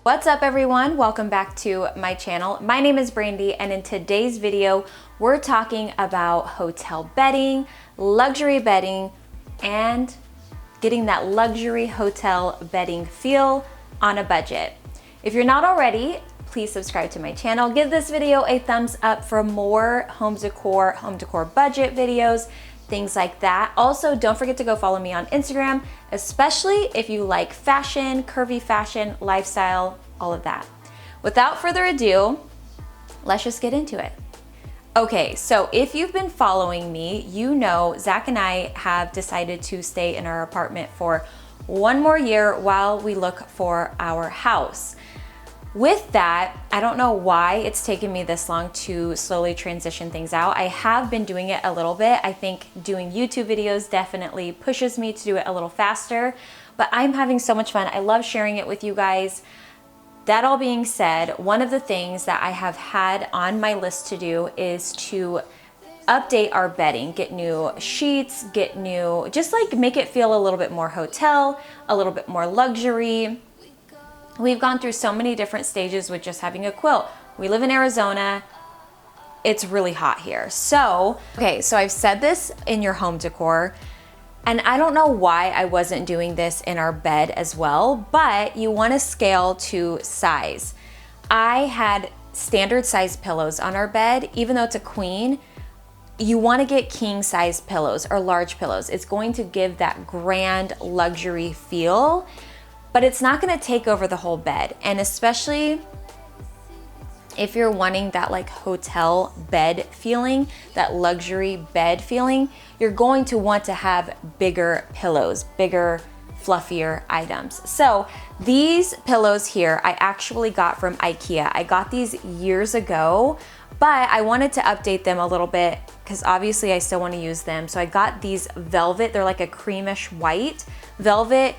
What's up everyone? Welcome back to my channel. My name is Brandy and in today's video, we're talking about hotel bedding, luxury bedding, and getting that luxury hotel bedding feel on a budget. If you're not already, please subscribe to my channel. Give this video a thumbs up for more home decor budget videos, things like that. Also, don't forget to go follow me on Instagram, especially if you like fashion, curvy fashion, lifestyle, all of that. Without further ado, let's just get into it. Okay, so if you've been following me, you know Zach and I have decided to stay in our apartment for one more year while we look for our house. With that, I don't know why it's taken me this long to slowly transition things out. I have been doing it a little bit. I think doing YouTube videos definitely pushes me to do it a little faster, but I'm having so much fun. I love sharing it with you guys. That all being said, one of the things that I have had on my list to do is to update our bedding, get new sheets, just like make it feel a little bit more hotel, a little bit more luxury. We've gone through so many different stages with just having a quilt. We live in Arizona. It's really hot here. So I've said this in your home decor, and I don't know why I wasn't doing this in our bed as well, but you want to scale to size. I had standard size pillows on our bed, even though it's a queen. You want to get king size pillows or large pillows. It's going to give that grand luxury feel, but it's not going to take over the whole bed. And especially if you're wanting that like hotel bed feeling, that luxury bed feeling, you're going to want to have bigger pillows, bigger, fluffier items. So these pillows here, I actually got from Ikea. I got these years ago, but I wanted to update them a little bit because obviously I still want to use them. So I got these velvet, they're like a creamish white velvet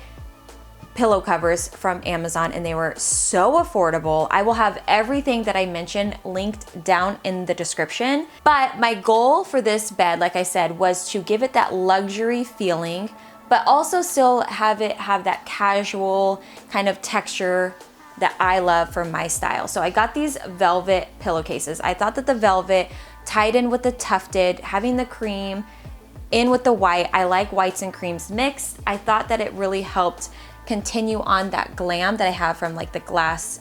pillow covers from Amazon, and they were so affordable. I will have everything that I mentioned linked down in the description. But my goal for this bed, like I said, was to give it that luxury feeling, but also still have it have that casual kind of texture that I love for my style. So I got these velvet pillowcases. I thought that the velvet tied in with the tufted, having the cream in with the white. I like whites and creams mixed. I thought that it really helped continue on that glam that I have from like the glass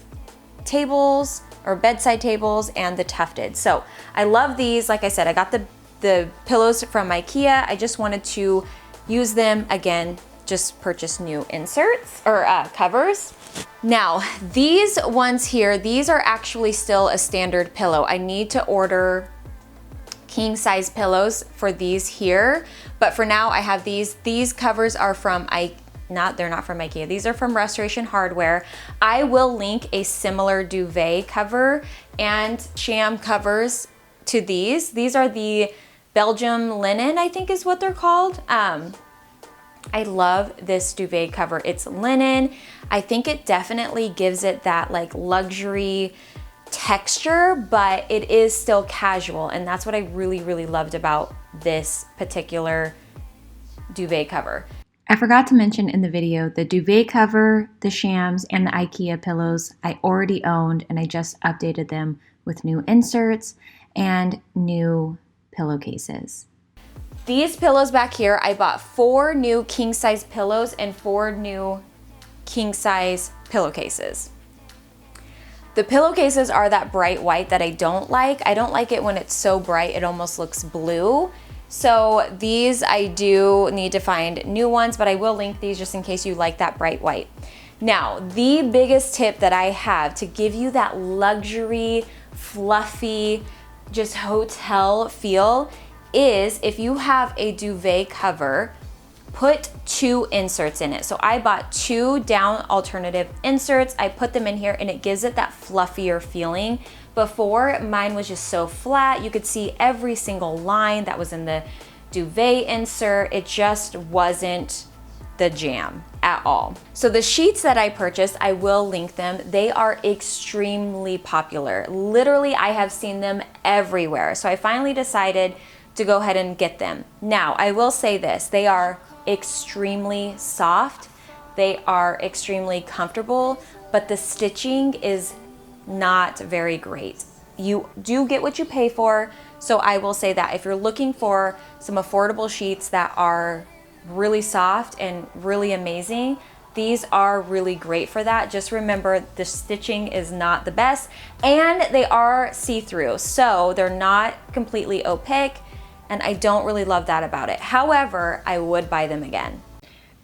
tables or bedside tables and the tufted. So I love these. Like I said, I got the pillows from Ikea. I just wanted to use them again, just purchase new inserts or covers. Now, these ones here, these are actually still a standard pillow. I need to order king size pillows for these here, but for now I have these. These covers are from they're not from Ikea. These are from Restoration Hardware. I will link a similar duvet cover and sham covers to these. These are the Belgian linen, I think is what they're called. I love this duvet cover. It's linen. I think it definitely gives it that like luxury texture, but it is still casual. And that's what I really, really loved about this particular duvet cover. I forgot to mention in the video, the duvet cover, the shams, and the Ikea pillows I already owned, and I just updated them with new inserts and new pillowcases. These pillows back here, I bought 4 new king size pillows and 4 new king size pillowcases. The pillowcases are that bright white that I don't like. I don't like it when it's so bright, it almost looks blue. So these I do need to find new ones, but I will link these just in case you like that bright white. Now, the biggest tip that I have to give you that luxury, fluffy, just hotel feel is if you have a duvet cover, put 2 inserts in it. So I bought 2 down alternative inserts. I put them in here and it gives it that fluffier feeling. Before, mine was just so flat. You could see every single line that was in the duvet insert. It just wasn't the jam at all. So the sheets that I purchased, I will link them. They are extremely popular. Literally, I have seen them everywhere. So I finally decided to go ahead and get them. Now, I will say this, they are extremely soft, they are extremely comfortable, but the stitching is not very great. You do get what you pay for, so I will say that if you're looking for some affordable sheets that are really soft and really amazing, these are really great for that. Just remember the stitching is not the best, and they are see-through, so they're not completely opaque, and I don't really love that about it. However, I would buy them again.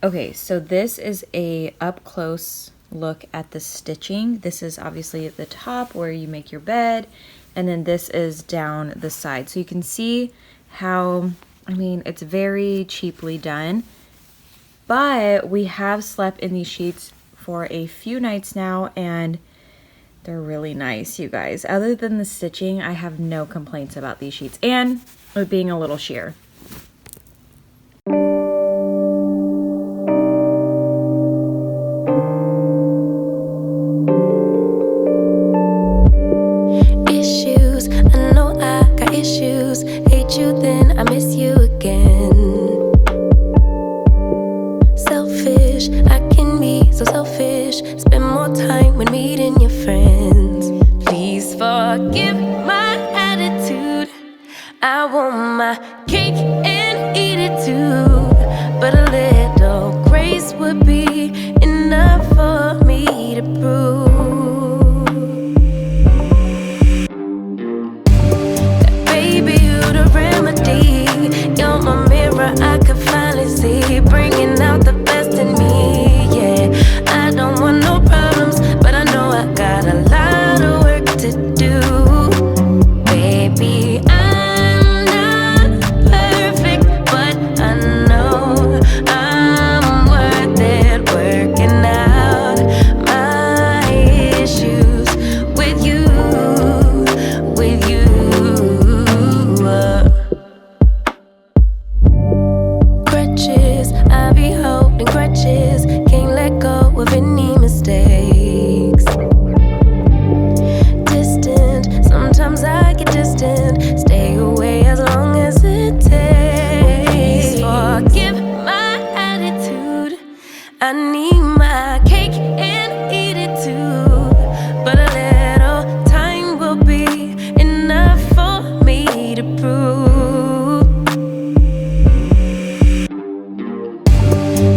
Okay, so this is a up-close look at the stitching. This is obviously at the top where you make your bed, and then this is down the side. So you can see how, I mean, it's very cheaply done, but we have slept in these sheets for a few nights now, and they're really nice, you guys. Other than the stitching, I have no complaints about these sheets, and it being a little sheer. Issues, I know I got issues. Hate you, then I miss you again. Selfish, I can be so selfish. Spend more time when meeting your friends. Please forgive my attitude. I want my cake and eat it too, but a little grace would be enough for me to prove that, baby, you the remedy. You're my mirror, I could finally see, bringing out the best in me. Yeah, I don't want no problems, but I know I got a lot of work to do. Baby, I'm not perfect, but I know I'm worth it, working out my issues with you, with you. Crutches, I be holding crutches, can't let go of any mistakes. Distant, sometimes I get distant, stay away as long as it takes. Please forgive my attitude. I need my cake and eat it too, but a little time will be enough for me to prove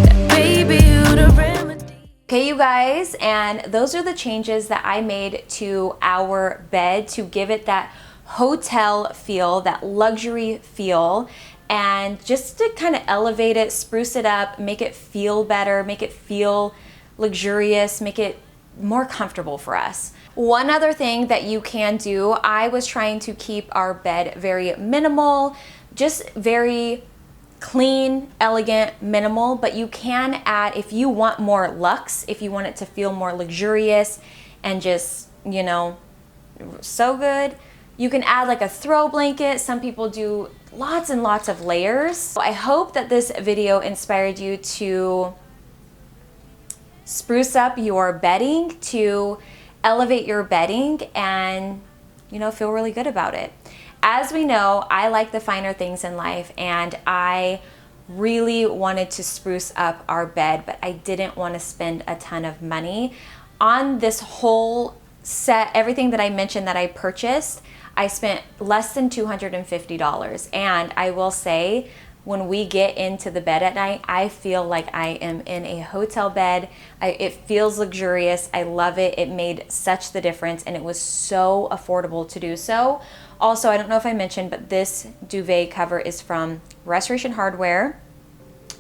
that, baby, you the remedy. Okay, you guys, and those are the changes that I made to our bed to give it that hotel feel, that luxury feel, and just to kind of elevate it, spruce it up, make it feel better, make it feel luxurious, make it more comfortable for us. One other thing that you can do, I was trying to keep our bed very minimal, just very clean, elegant, minimal, but you can add, if you want more luxe, if you want it to feel more luxurious and just, you know, so good, you can add like a throw blanket. Some people do lots and lots of layers. So I hope that this video inspired you to spruce up your bedding, to elevate your bedding, and, you know, feel really good about it. As we know, I like the finer things in life, and I really wanted to spruce up our bed, but I didn't want to spend a ton of money on this whole set. Everything that I mentioned that I purchased, I spent less than $250. And I will say, when we get into the bed at night, I feel like I am in a hotel bed. It feels luxurious. I love it. It made such the difference, and it was so affordable to do so. Also, I don't know if I mentioned, but this duvet cover is from Restoration Hardware,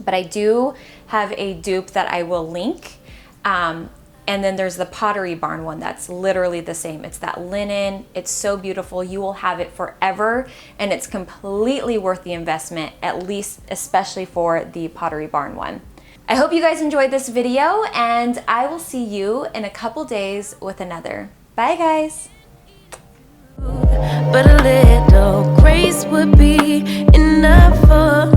but I do have a dupe that I will link. And then there's the Pottery Barn one that's literally the same. It's that linen. It's so beautiful. You will have it forever, and it's completely worth the investment, at least especially for the Pottery Barn one. I hope you guys enjoyed this video, and I will see you in a couple days with another. Bye, guys. But a little grace would be enough for me.